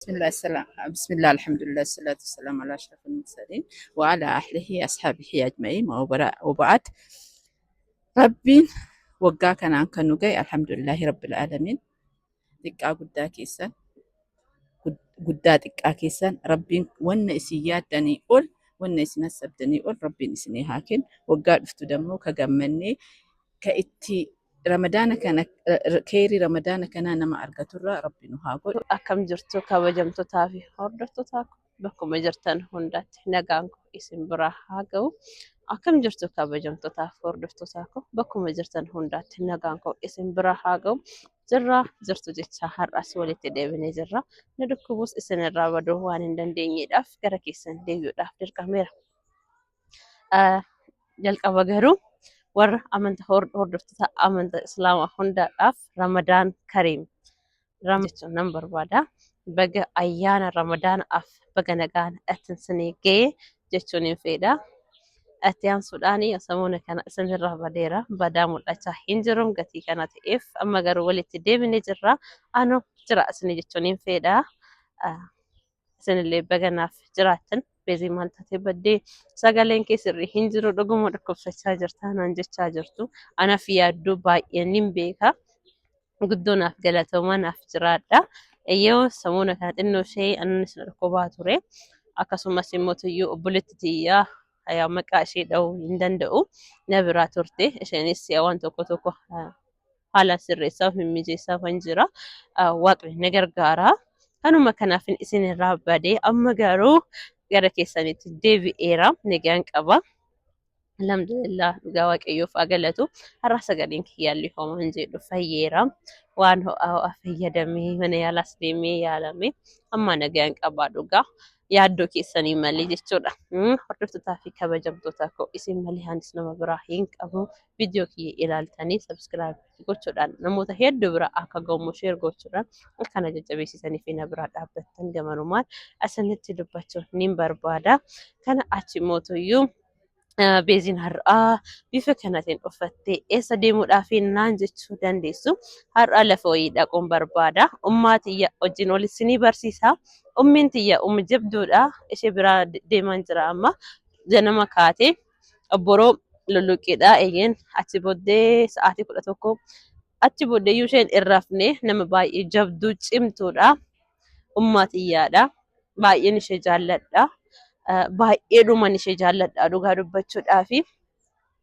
بسم الله الحمد لله الصلاة والسلام على أشرف المرسلين وعلى أهله أصحابه أجمعين وبعد ربي وقا كان عن كنوجي الحمد لله رب العالمين دقا قدا كيسان قدا دقا كيسان ربي ون إسيات دني أول ون إسنسب دني أول ربي إسني هاكن وقا دفتو دمو كجمني كإتي رمضان كان كيري رمضان كان نما أرجتورا ربي نهاقول Akkam jirtu kabajamtootaa fi hordoftoota bakkuma jirtan hundaatti nagaan koo isin biraa haa ga'u. Akkam jirtu kabajamtootaa fi hordoftoota bakkuma jirtan hundaatti nagaan koo isin biraa haa ga'u. Jirtu jecha har'as walitti deebinee jirra. Nu dhukkubus isinirraa baduu waan hin dandeenyeedhaaf gara keessan deebi'uudhaaf dirqameera. Jalqaba garuu warra amantaa hordoftoota amantaa Islaamaa hundaadhaaf Ramadaan Kariim. Jechuun nan barbaada. Baga ayyaana Ramadaanaaf baga nagaan isinii ga'e jechuun hin fedha. Itti aansuudhaan samuuna kana isinirraa badeera. Badaa mul'achaa hin jiru gatii kana ta'eef amma garuu walitti deebinee jirra. Anoo jira isinii jechuun hin fedha. Isinillee baga naaf jiraattan beezii maal taatee baddee sagaleen kee sirrii hin jiru dhuguma dhukkubsachaa jirta naan jechaa jirtu. Anaaf yaaddoo baay'een hin beeka. Guddonaaf galatoomaanaaf jiraadha. Eeyyoo samuuna kana xinnoo ishee annis dhukkubaa ture. Akkasumas immoo tuyyuu obboleetti tiyyaa ayaa maqaa ishee dha'uu hin danda'u. Na biraa turte. Isheenis waan tokko haala sirreessaaf mimmijeessaaf hin jira. Waaqni na gargaara. Kanuma kanaaf isinirraa badee amma garuu gara keessanitti deebi'eera. Nagaan qaba. Alhamdulillah dhugaa waaqayyoof haa galatu. Har'a sagaleen kiyyaallee homaa hin jedhu fayyeera. Waan ho'aa fayyadamee mana yaalaas deemee yaalame amma nagaan qabaa dhugaa. Yaaddoo keessanii malee jechuudha. Hordoftootaa fi kabajamtoota koo isin malee anis nama biraa hin qabu. Viidiyoo kiyya ilaaltanii sabskiraayib gochuudhaan namoota hedduu biraa akka ga'umu sheer gochuudhaan akkana jajjabeessisanii fi na biraa dhaabbattan gamanumaan asinitti dubbachuun nin barbaada. Kana achi mootuyyuu beeziin har'aa bifa kanaatiin uffattee eessa deemuudhaaf naan jechuu dandeessu. Har'a lafa wayii dhaquun barbaada. Ummaa tiyya wajjin wal isinii barsiisa. Ummiin tiyya ummi jabduudha. Ishee biraa deemaan jira amma ganama kaatee obboroo lulluqqeedha. Eeyyeen achi booddee sa'aatii 11 achi booddeeyyuu isheen irraafne nama baay'ee jabduu cimtuudha. Ummaa tiyyaadha. Baay'een ishee jaalladha. Baay'ee dhuman ishee jaalladha dhugaa dubbachuudhaa fi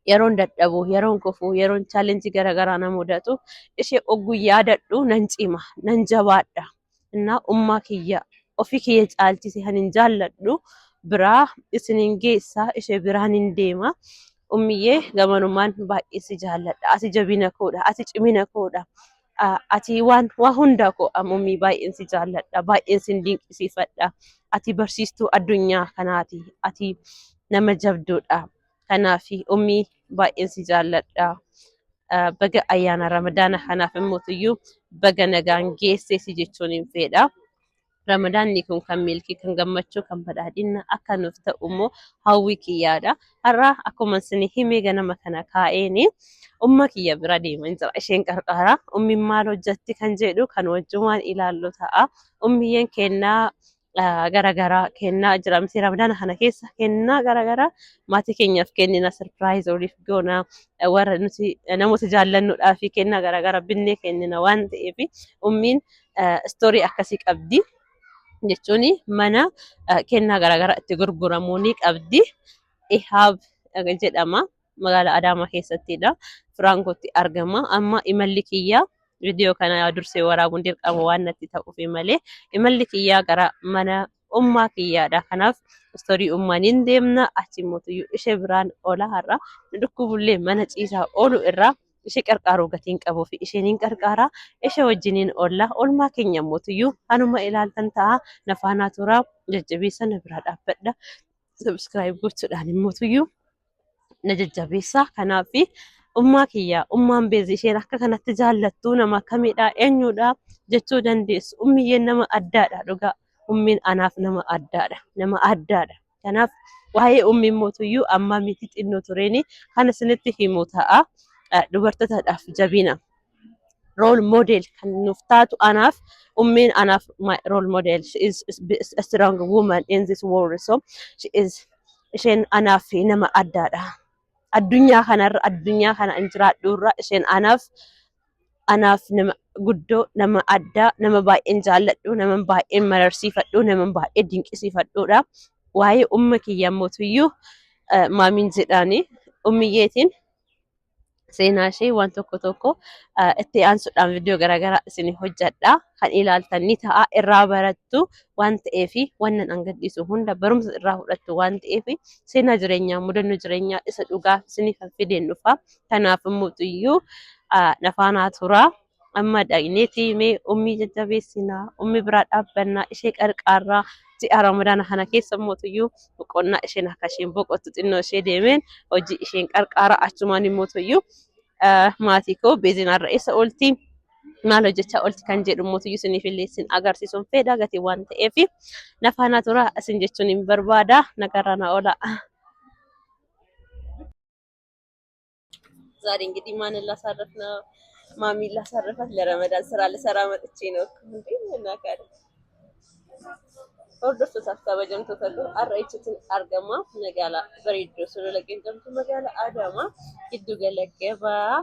yeroon dadhabu, yeroon kufuu, yeroon chaalenjii garaagaraa na mudatu ishee ogguu yaadadhu nan cima, nan jabaadha. Innaa ummaa kiyya ofii kiyya caalchise kan hin jaalladhu biraa isiniin geessaa ishee biraan hin deema. Ummiyyee gamanumaan baay'ee si jaalladha. Ati jabina koodha, ati cimina koodha. Ati waan hundaa koo ummii baay'een si jaalladha, baay'een si dinqisiifadha. Ati barsiistuu addunyaa kanaati. Ati nama jabduudha. Kanaaf ummii baay'een si jaalladha. Baga ayyaana Ramadaana kanaaf immoo baga nagaan geesse si jechuun hin fedha. Ramadaanni kun kan milkii, kan gammachuu, kan badhaadhina akka nuuf ta'u immoo hawwii kiyyaadha. Har'a akkuma isin himee ganama kana kaa'een umma kiyya bira deemaa jira. Isheen qarqara. Ummiin maal hojjetti kan jedhu kan wajjumaan ilaallu ta'a. Ummiyyeen kennaa garaagaraa kennaa jira. Miti Ramadaana kana keessa kennaa garaagaraa maatii keenyaaf kennina sirpiraayiz waliif goona warra nuti namoota jaallannuudhaa fi kennaa garaagaraa binnee kennina waan ta'eef ummiin istoorii akkasii qabdi. Jechuun mana kennaa garaagaraa itti gurguramuu ni qabdi. Ihaab jedhama. Magaalaa Adaamaa keessattidha. Firaankotti argama. Amma imalli kiyyaa viidiyoo kana dursee waraabuun dirqama waan natti ta'uuf malee imalli kiyyaa gara mana ummaa kiyyaadha. Kanaaf istoorii ummaaniin deemna. Achi mootuyyuu ishee biraan oola har'a. Dhukkubullee mana ciisaa oolu irraa ishee qarqaaruu gatiin qabuu fi isheen qarqaaraa ishee wajjiniin oolla. Oolmaa keenya mootuyyuu anuma ilaaltan ta'a. Nafaanaa turaa jajjabeessa na biraa dhaabbadha. Sabskiraayib gochuudhaan mootuyyuu na jajjabeessa. Kanaaf ummaa kiyyaa ummaan beezi isheen akka kanatti jaallattu nama akkamidha eenyudha jechuu dandeessu. Ummiyyeen nama addaadha dhugaa. Ummiin anaaf nama addaadha. Nama addaadha. Kanaaf waa'ee ummiin mootuyyuu amma miti xinnoo tureeni kan isinitti himu ta'a. Dubartootaadhaaf jabina. role model kan nuuf taatu anaaf ummiin anaaf my role model. She is a strong woman in this world. So she is isheen anaaf nama addaadha. Addunyaa kana hin jiraadhurra isheen anaaf nama guddoo, nama addaa, nama baay'een jaalladhu, nama baay'een mararsiifadhu, nama baay'ee dinqisiifadhuudha. Waa'ee umma kiyya mootuyyuu maamiin jedhaani ummiyyeetiin seenaa ishee waan tokko itti aansuudhaan viidiyoo garaagaraa isin hojjedha. Kan ilaaltan ni ta'a, irraa barattu waan ta'eef wannan angadhiisu hunda barumsa irraa fudhattu waan ta'eef seenaa jireenyaa, mudannoo jireenyaa isa dhugaa isiniif fideen dhufa. Kanaaf mootuyyuu nafaanaa turaa. Amma dhaqneeti mee ummii jajjabeessinaa, ummii biraa dhaabbannaa, ishee qarqaarraa ji'a ramadaana kana keessa mootuyyuu boqonnaa isheen akka isheen boqottu xinnoo ishee deemeen hojii isheen qarqaara achumaan mootuyyuu maatii koo beezinaarra isa oolti maal hojjechaa oolti kan jedhu mootuyyuu isiniif illee isin agarsiisuun fedha gatii waan ta'eef nafaanaa turaa isin jechuun hin barbaada. Nagarraa na oola. ዛሬ እንግዲህ ማንን ላሳረፍ ነው? ማሚን ላሳረፋት ለረመዳን ስራ ልሰራ መጥቼ ነው እንዴ እናካለ hordoftoota kabajamtoota har'achitti argama magaalaa bareedduu sulula qeenxamtuu magaalaa Adaamaa giddu gala gabaa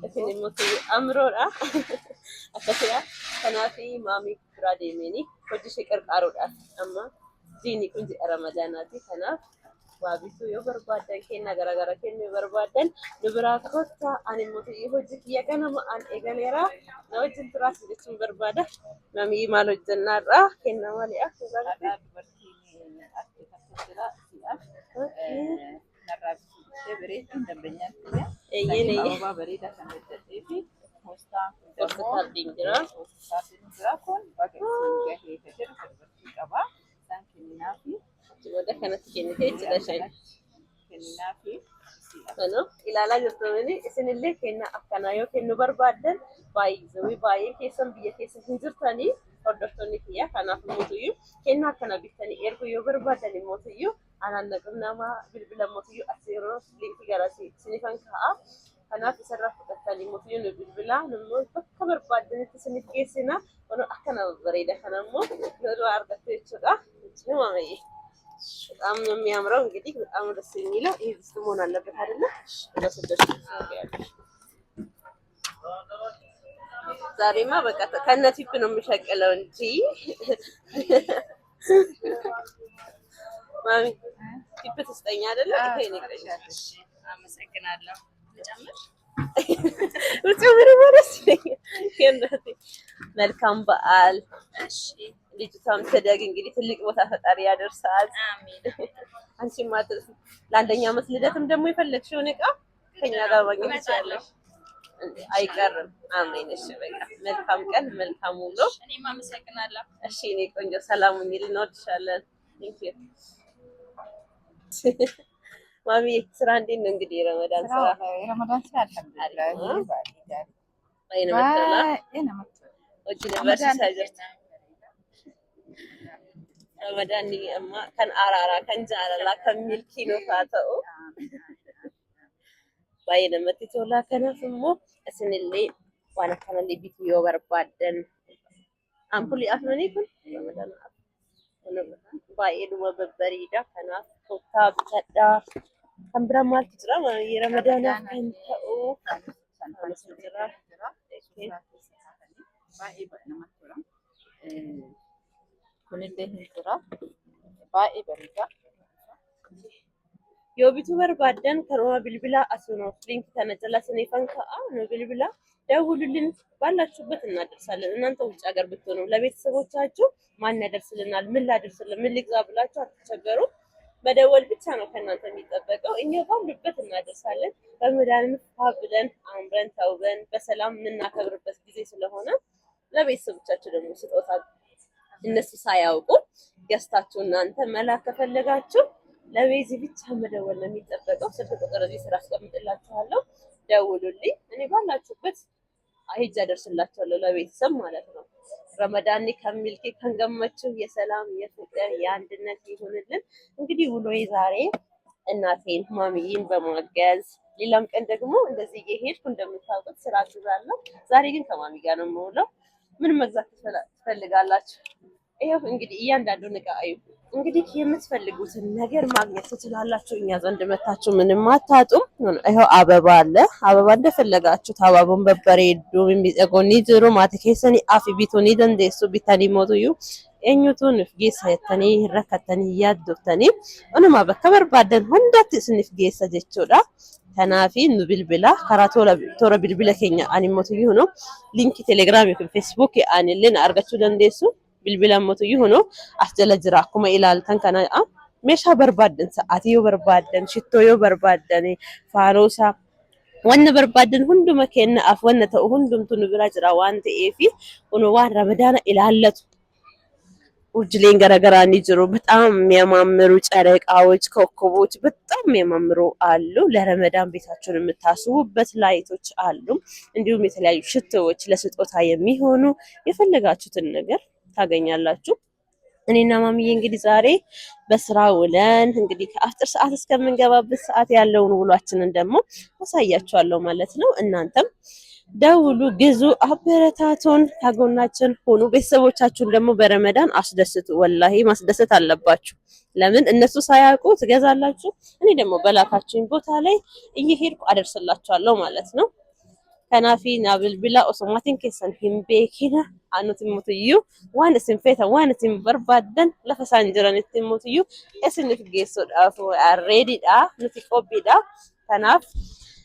isin immoo amroodha akkasuma kanaaf maamii biraa deemanii hojii ishee qarqaaruudhaaf amma diinii kun ji'a ramadaanaati. Kanaaf waa bituu yoo barbaadan kennaa garaagaraa kennuu barbaadan nu biraa kottaa ani immoo hojii kiyya ganama an eegaleera na wajjin turaas jechuun barbaada. Maamii maal hojjennaarraa kennaa malee akka dubartiin jira narraa bareedduu dambanyaan kiyya ababaa bareedaa kan hojjetee fi poostaan jira kun bakka isin gahee kan jedhu dubartii qabaa isaan kenninaa fi wada kanatti kennitee jira shan kenninaa fi ilaalaa jirtanii isinillee kennaa akkanaa yoo kennu barbaadan baay'ee keessan biyya keessa hin jirtanii hordoftoonni kiyya. Kanaaf mootuyyuu kennaa akkana bittanii erguu yoo barbaadan mootuyyuu anaan naqamnamaa bilbila mootuyyuu asirraa linkii gara sinifan ka'a. Kanaaf isarraa fudhatanii mootuyyuu nu bilbilaa immoo bakka barbaadanitti isiniif geessina. Akkana bareeda kanammoo yeroo argattu jechuudha. Maamayyee በጣም ነው የሚያምረው። እንግዲህ በጣም ደስ የሚለው ይሄ ድስት መሆን አለበት አይደለ? ዛሬማ በቃ ከነ ቲፕ ነው የሚሸቀለው እንጂ ማሚ ቲፕ ትስጠኛ አይደለ? ይሄ ነው ይቀርሻለሽ። አመሰግናለሁ። ልጨምር ልጨምር ማለት ነው። መልካም በዓል። እሺ ልጅቷም ትደግ እንግዲህ ትልቅ ቦታ ፈጣሪ ያደርሳል። አሜን። አንቺም ማጥፍ ለአንደኛ ዓመት ልደትም ደግሞ የፈለግሽውን ዕቃ ከኛ ጋር ማግኘት ትችያለሽ። አይቀርም። አሜን። እሺ በቃ መልካም ቀን፣ መልካም ውሎ። እኔም አመሰግናለሁ። እሺ እኔ ቆንጆ ሰላም ሁኚ። እንወድሻለን። ቴንክ ዩ ማሚ። ስራ እንዴት ነው እንግዲህ የረመዳን ስራ? የረመዳን ስራ አልሐምዱሊላህ Ramadan ni amma kan araara kan jaalala kan milkii nuuf haa ta'u baay'ee namatti tola. Kanaaf immoo isinillee waan akkanallee bituu yoo barbaadan ampulii afranii kun baay'ee dhuma babbareeda. Kanaaf kottaa bitadhaa. Kan biraa maaltu jira Ramadaanaaf kan ta'u kanas jira. Baay'ee namatti tola. Kunillee hin jira. Baay'ee bareeda. Yoo bituu barbaadan kanuma bilbilaa asunuuf ሊንክ kana jala sinifan ka'a ነው bilbilaa ደውሉልን ባላችሁበት እናደርሳለን። እናንተ ውጭ ሀገር ብትሆኑ ለቤተሰቦቻችሁ ማን ያደርስልናል፣ ምን ላደርስልን፣ ምን ልግዛ ብላችሁ አትቸገሩ። መደወል ብቻ ነው ከእናንተ የሚጠበቀው። እኛ ባሉበት እናደርሳለን። ረመዳንን ብለን አምረን ተውበን በሰላም የምናከብርበት ጊዜ ስለሆነ ለቤተሰቦቻችሁ ደግሞ ስጦታ እነሱ ሳያውቁ ገዝታችሁ እናንተ መላክ ከፈለጋችሁ ለቤዚ ብቻ መደወል ነው የሚጠበቀው። ስልክ ቁጥር እዚህ ስራ አስቀምጥላችኋለሁ። ደውሉልኝ። እኔ ባላችሁበት ሄጄ አደርስላችኋለሁ ለቤተሰብ ማለት ነው። ረመዳን ከሚልኪ ከንገመችሁ የሰላም የፍቅር የአንድነት ይሁንልን። እንግዲህ ውሎዬ ዛሬ እናቴን ማሚዬን በማገዝ ሌላም ቀን ደግሞ እንደዚህ እየሄድኩ እንደምታውቁት ስራ አግዛለሁ። ዛሬ ግን ከማሚ ጋር ነው የምውለው። ምን መግዛት ትፈልጋላችሁ? ይኸው እንግዲህ እያንዳንዱን እቃ እዩ። እንግዲህ የምትፈልጉትን ነገር ማግኘት ትችላላችሁ። እኛ ዘንድ መታችሁ ምንም አታጡም። ይኸው አበባ አለ። አበባ እንደፈለጋችሁት አበባውን በበሬዱ የሚጠቆኒ ዝሩ ማቲ ኬሰኒ አፊ ቢቶኒ ደንዴሱ ቢታኒ ሞቱዩ eenyutuun if geessa jettanii hin rakkattanii yaaddoftanii onuma bakka barbaadan hundatti isinif geessa jechuudha. Kanaafi nu bilbila karaa toora bilbila keenya ani mootuyyuu hunu linkii telegiraamii yookiin feesbuukii ani illee na argachuu dandeessu. Bilbila mootuyyuu hunu as jala jira akkuma ilaaltan kana meeshaa barbaadan sa'aatii yoo barbaadan shittoo yoo barbaadan faaroosaa wanna barbaadan hunduma kennaaf wanna ta'u hundumtu nu bira jira waan ta'eefi kun waan ramadaana ilaallatu ውርጅሌን ገረገራኒ ጅሩ በጣም የሚያማምሩ ጨረቃዎች ኮከቦች በጣም የሚያማምሩ አሉ። ለረመዳን ቤታችሁን የምታስቡበት ላይቶች አሉ። እንዲሁም የተለያዩ ሽቶዎች ለስጦታ የሚሆኑ የፈለጋችሁትን ነገር ታገኛላችሁ። እኔና ማሚዬ እንግዲህ ዛሬ በስራ ውለን እንግዲህ ከአፍጥር ሰዓት እስከምንገባበት ሰዓት ያለውን ውሏችንን ደግሞ አሳያችኋለሁ ማለት ነው። እናንተም ደውሉ፣ ግዙ፣ አበረታቱን፣ ከጎናችን ሆኑ። ቤተሰቦቻችሁን ደግሞ በረመዳን አስደስቱ። ወላሂ ማስደሰት አለባችሁ። ለምን እነሱ ሳያውቁ ትገዛላችሁ፣ እኔ ደግሞ በላካችሁኝ ቦታ ላይ እየሄድኩ አደርስላችኋለሁ ማለት ነው። ከናፊ ናብልብላ ኦሶማቲን ኬሰን ሂምቤኪና አኑት ሙትዩ ዋን ሲንፌታ ዋን ሲን በርባደን ለፈሳን ጅራን ሙትዩ እስንፍ ጌሶ ዳፉ አሬዲዳ ኑቲ ቆቢዳ ከናፍ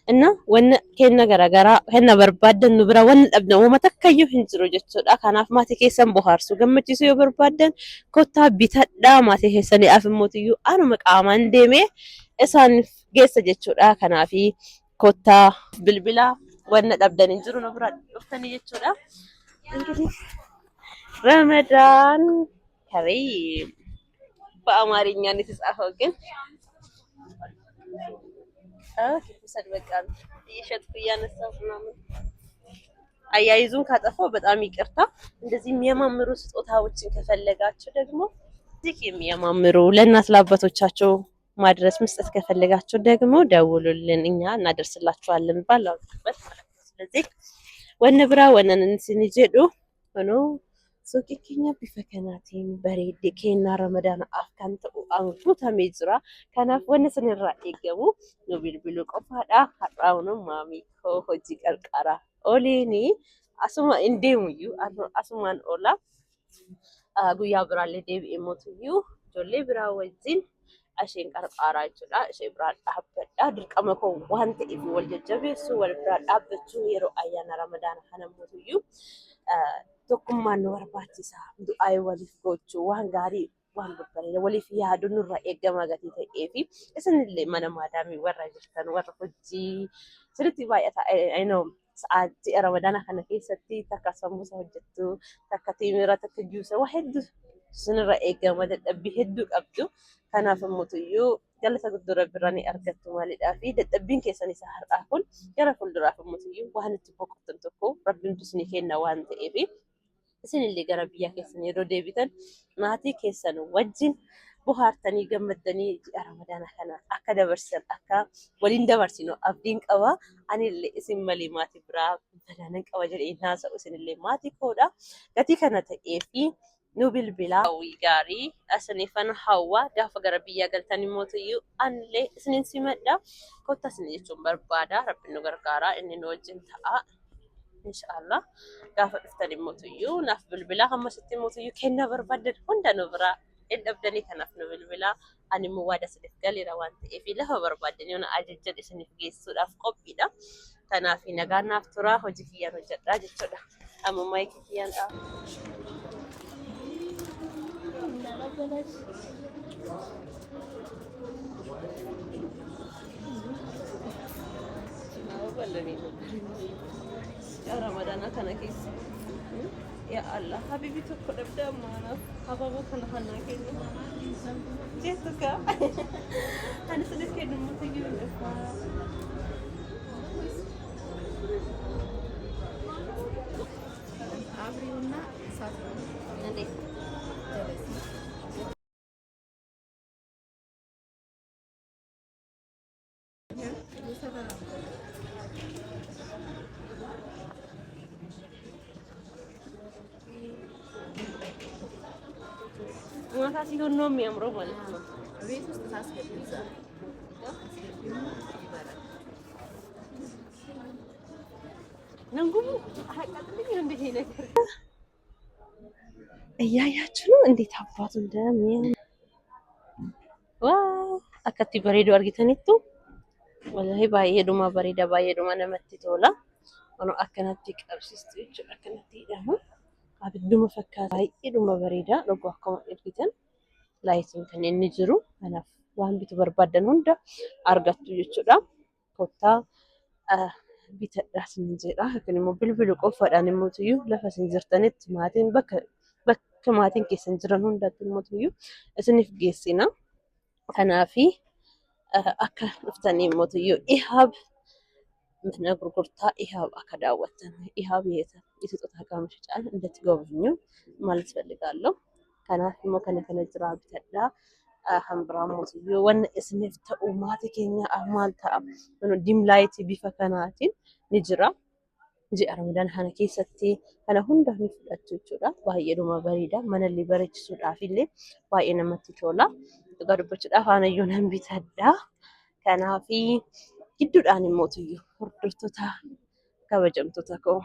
እና ወነ ከነ ገራገራ ከነ በርባደን ንብራ ወነ ጠብነ ወመተከዩ ህንዝሮ ጀቾዳ ከናፍ ማቲ ኬሰን ቦሃርሱ ገመቺሱ የበርባደን ኮታ ቢተዳ ማቲ ኬሰን አፍሞትዩ አኑ መቃማን ደሜ እሳን ጌሰ ጀቾዳ ከናፊ ኮታ ብልብላ ወነ ጠብደን እንጅሩ ንብራ ዶፍተን ጀቾዳ እንግዲህ ረመዳን ከሪም በአማርኛ ነው የተጻፈው ግን ሰድ በቃ እየሸጥኩ እያነሳሁ ምናምን አያይዙን ካጠፋው በጣም ይቅርታ። እንደዚህ የሚያማምሩ ስጦታዎችን ከፈለጋችሁ ደግሞ እዚህ የሚያማምሩ ለእናት ለአባቶቻቸው ማድረስ መስጠት ከፈለጋችሁ ደግሞ ደውሉልን፣ እኛ እናደርስላችኋለን ባላችሁበት ማለት ነው። ስለዚህ ወንብራ ወነንን ስንጀዱ ሆኖ ሱቂ ኬኛ ቢፈከናቲን በሬድ ኬና ረመዳን አፍካን ተኡ አንቱታ ሜዝራ ከናፍ ወነስንራ ይገቡ ነው ቢልቢሉ ቆፋዳ አራውኑ ማሚ ሆጂ ቀርቀራ ኦሌኒ አሱማ እንዴሙዩ አሱማን ኦላ ጉያ ብራለ ዴብ ኢሞቱዩ ጆሌ ብራ ወጂን አሽን ቀርቀራ ይችላ እሺ ብራ ዳበዳ ድርቀመኮ ዋንተ ኢፍ ወልጀጀቤሱ ወልብራ ዳበቹ የሮ አያና ረመዳን ሐነሞቱዩ tokkummaan nu barbaachisa. Du'aa waliif gochuu waan gaarii waan babbareeda waliif yaaduun nurraa eegama gatii ta'ee fi isinillee mana maadaamii warra jirtan warra hojii sirriitti baay'ata. Sa'aatii ramadaana kana keessatti takka sambuusa hojjettu, takka tiimira, takka juusa waa hedduu isinirraa eegama dadhabbii hedduu qabdu. Kanaaf immoo galata guddoo Rabbiirraa ni argattu maalidhaa fi dadhabbiin keessan isa har'aa kun gara fuulduraaf immoo waan itti boqottan tokko Rabbiin isinii kenna waan ta'eef isinillee gara biyya keessan yeroo deebitan maatii keessan wajjin bohaartanii gammaddanii ji'a ramadaana kana akka dabarsan akka waliin dabarsinu abdiin qaba. Anillee isin malee maatii biraa badaanan qaba jedhee naasa'u isinillee maatii koodha. Gatii kana ta'ee fi nu bilbilaa gaarii asanifan hawa gaafa gara biyyaa galtanii mootuyyuu anillee isinin simadha. Kotta isin jechuun barbaada. Rabbiin nu gargaara inni nu wajjin ta'a. Inshallah gaafa dhuftanii mootuyyuu naaf bilbilaa hamma sitti mootuyyuu kenna barbaadan hunda nu biraa dadhabdanii kanaaf nu bilbilaa. Ani immoo waada isiniif galeera waan ta'eef lafa barbaadan yoo na ajajjan isiniif geessuudhaaf qophiidha. Kanaaf nagaan naaf tura hojii kiyyaan hojjedhaa jechuudha. Amma maayikii kiyyaan dha'a. Ramadan kana keessa ya Allah habibi tokko dhabda maana hababa kana hanna kennu jeetuka ana sadis kennu mutigi abriuna satu nanti ማታ ሲሆን ነው የሚያምረው ማለት ነው። ቤት ውስጥ ታስገቢዛ ነንጉሙ አቀጥልኝ እንዴት ነገር እያያችሁ ነው እንዴት አባቱ እንደሚያምር ዋው አከቲ በሬዶ አርጊተኒቱ ወላሂ ባየዱማ በሬዳ ባየዱማ ነመቲ ቶላ ono akkanatti qabsiistu jechuudha. Akkanatti hidhamu abidduma fakkaata baay'eedhuma bareeda dhuguu akkuma argitan laayitiin kan inni jiru kanaaf waan bitu barbaadan hunda argattu jechuudha. Kottaa bitadhaa sin jedha yookiin immoo bilbilu qofaadhaan immoo tuyyuu lafa sin jirtanitti maatiin bakka maatiin keessan jiran hundatti immoo tuyyuu isiniif geessina. Kanaafi akka dhuftanii immoo tuyyuu ihaab mana gurgurtaa ihaab akka daawwatan ihaab የስጦታ ዕቃ መሸጫን እንድትጎበኙ ማለት ፈልጋለሁ። ከናፍ immoo kana jira bitadhaa hambira mootiyyoo wanna isiniif ta'u maatii keenya maal ta'a dim laayitii bifa kanaatiin ni jira. Ji'a Ramadaan kana keessatti kana hunda ni fudhatu jechuudha. Baay'eedhuma bareeda manallee bareechisuudhaaf illee baay'ee namatti tola. Dhugaa dubbachuudhaaf aanayyoo nan bitadhaa. Kanaafi gidduudhaan immoo tuyyuu hordoftoota kabajamtoota koo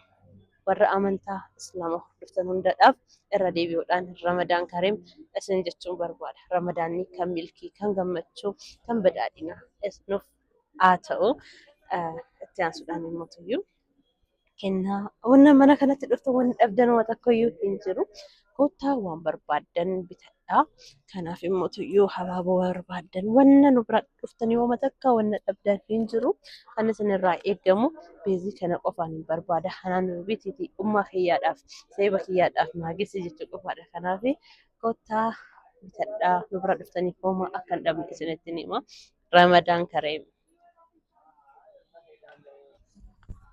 warra amantaa islaamaa hordoftan hundaadhaaf irra deebi'uudhaan Ramadaan Kariim isin jechuun barbaada. Ramadaanni kan milkii, kan gammachuu, kan badhaadhinaa nuuf haa ta'u. Itti aansuudhaan immoo tuyyuu kennaa wanna mana kanatti dhuftu wanni dhabdan waan tokkoyyuu hin jiru. Kottaa waan barbaadan bitadhaa. Kanaaf immoo tuyyuu habaaboo barbaadan wanna nu bira dhuftanii waan takka wanna dhabdan hin jiru. Kan isinirraa eegamu beezii kana qofaan hin barbaada. Hanaan bitiitii ummaa kiyyaadhaaf seeba kiyyaadhaaf maagessi jechuu qofaadha. Kanaaf kottaa bitadhaa nu bira dhuftanii homaa akka hin dhabne isinitti hima. Ramadaan Kariim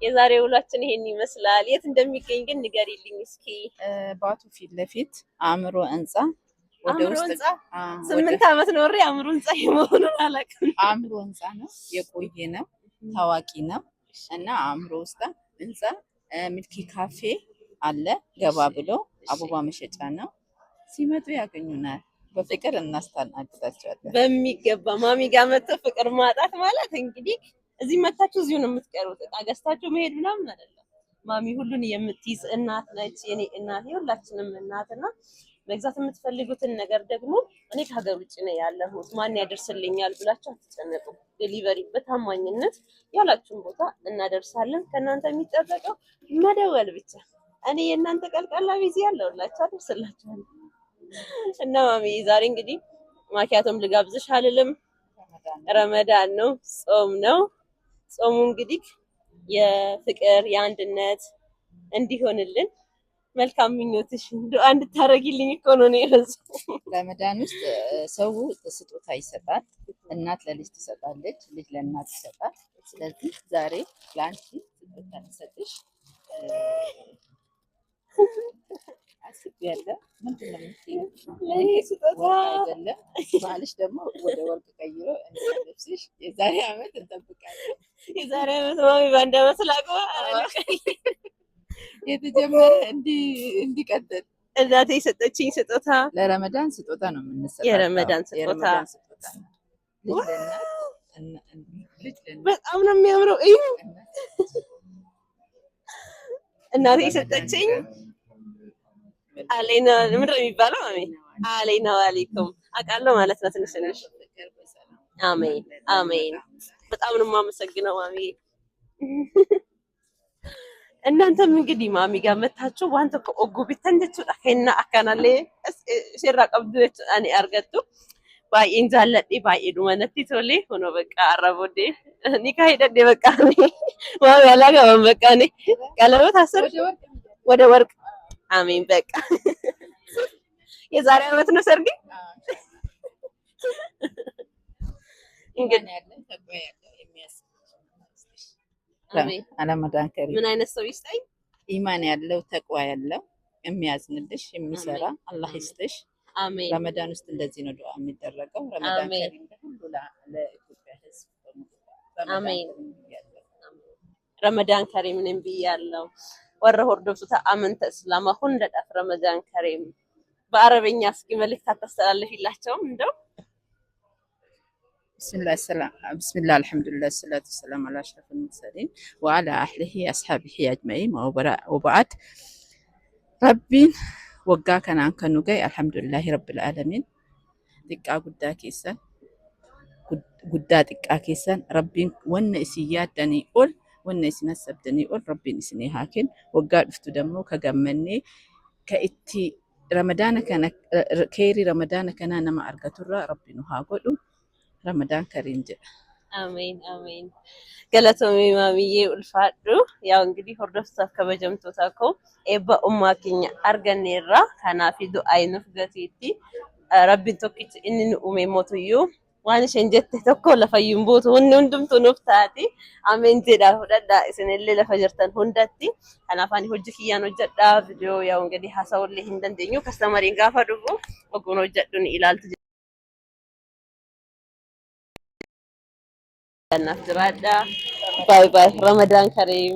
የዛሬ ውሏችን ይሄን ይመስላል። የት እንደሚገኝ ግን ንገሪልኝ እስኪ። ባቱ ፊት ለፊት አእምሮ ህንጻ ወደ ውስጥ 8 ዓመት ኖሬ አእምሮ ህንጻ የመሆኑን አላውቅም። አእምሮ ህንጻ ነው፣ የቆየ ነው፣ ታዋቂ ነው እና አእምሮ ውስጥ ህንጻ ሚልኪ ካፌ አለ። ገባ ብሎ አበባ መሸጫ ነው። ሲመጡ ያገኙናል። በፍቅር እናስተናግዳቸዋለን በሚገባ። ማሚ ጋር መጥተው ፍቅር ማጣት ማለት እንግዲህ እዚህ መታችሁ እዚሁ ነው የምትቀሩት። ዕቃ ገዝታችሁ መሄድ ምናምን አይደለም። ማሚ ሁሉን የምትይዝ እናት ነች። የኔ እናት የሁላችንም እናትና መግዛት የምትፈልጉትን ነገር ደግሞ እኔ ከሀገር ውጭ ነው ያለሁት ማን ያደርስልኛል ብላችሁ አትጨነቁ። ዴሊቨሪ በታማኝነት ያላችሁን ቦታ እናደርሳለን። ከእናንተ የሚጠበቀው መደወል ብቻ። እኔ የእናንተ ቀልቃላ ቢዚ ያለሁላችሁ አደርስላችኋለሁ። እና ማሚ ዛሬ እንግዲህ ማኪያቶም ልጋብዝሽ አልልም። ረመዳን ነው፣ ጾም ነው። ጾሙ እንግዲህ የፍቅር የአንድነት እንዲሆንልን መልካም ምኞትሽ ዱአ እንድታረጊልኝ እኮ ነው የፈጸመው። ረመዳን ውስጥ ሰው ስጦታ ይሰጣል። እናት ለልጅ ትሰጣለች፣ ልጅ ለእናት ይሰጣል። ስለዚህ ዛሬ ለአንቺ ስጦታ ልሰጥሽ አስቤያለሁ። ምንድን ነው የምትይው? ለእኔ ስጦታ አይደለም ባልሽ ደግሞ ወደ ወርቅ ቀይሮ እንዲለብስሽ የዛሬ ዓመት እንጠብቃለን። የዛሬ ዓመት ማሚ በአንድ ዓመት ላግባ የተጀመረ እንዲቀጥል እናቴ የሰጠችኝ ስጦታ ለረመዳን ስጦታ ነው የምንሰጠው። የረመዳን ስጦታ ነው። ልጅ ለእናት በጣም ነው የሚያምረው። እዩ እናቴ የሰጠችኝ አለይና ምንድን ነው የሚባለው? ማሚ አለይና ዋሊኩም አውቃለሁ ማለት ነው ትንሽ ትንሽ። አሜን አሜን። በጣም ነው የማመሰግነው ማሚ። እናንተም እንግዲህ ማሚ ጋር መታችሁ ዋንተ ከኦጉ ቢተን jechuudha kenna akkanallee sirra qabdu jechuudha argattu baay'een jaalladhe baay'ee dhumanatti tole hono bakka arrabode ni kaayidde bakka maami alagaban bakka ni ቀለበት አስር ወደ ወርቅ አሜን። በቃ የዛሬ ዓመት ነው ሰርግ። እንግዲህ ያለን ተቆያ ያለው የሚያስብ ረመዳን ከሪም ምን አይነት ሰው ይስጠኝ? ኢማን ያለው ተቅዋ ያለው የሚያዝንልሽ የሚሰራ አላህ ይስጥሽ። አሜን። ረመዳን ውስጥ እንደዚህ ነው ዱዓ የሚደረገው። ረመዳን ከሪም ለሁሉ ለኢትዮጵያ ሕዝብ። አሜን። Ramadan Kareem ብያለሁ። ወረ ሆርዶፍታ አመንተ እስላማ ሁንደዳፍ ረመዳን ከሪም በአረበኛ እስኪ መልእክት አታስተላልፊላቸውም እንደው? بسم الله الحمد لله الصلاة والسلام على أشرف المرسلين وعلى أهله أصحابه أجمعين وبعد ربي وقا كان عن كنوجي الحمد لله رب العالمين دقا قدا كيسان قدا دقا كيسان ربي ون إسيات دني أول ون إسنسب دني أول ربي إسني هاكن وقا دفتو دمو كجمني كإتي رمضان كان كيري رمضان كان أنا ما أرجتورا ربي نهاقولو رمضان كريم جدا. አሜን አሜን። ገለቶሚ ማሚዬ ኡልፋዱ ያው እንግዲህ ሆርዶፍታፍ ከበጀምቶታኮ ኤባ ኡማኪኛ አርገኔራ ካናፊዱ አይኑፍ ገቲቲ ረቢን ቶኪች ኢንን ኡሜ ሞቱዩ waan isheen jette tokko lafa yimbuutu hunni hundumtu nuuf taati amanteedhaaf fudhadhaa isinillee lafa jirtan hundatti kanaaf ani hojii kiyyaan hojjedhaa viidiyoo yaa እንግዲህ haasawullee hin dandeenyu kastamariin gaafa dhufu oguun hojjedhu ni ilaaltu jannaf jiraadhaa. Bye bye. Ramadan Kareem.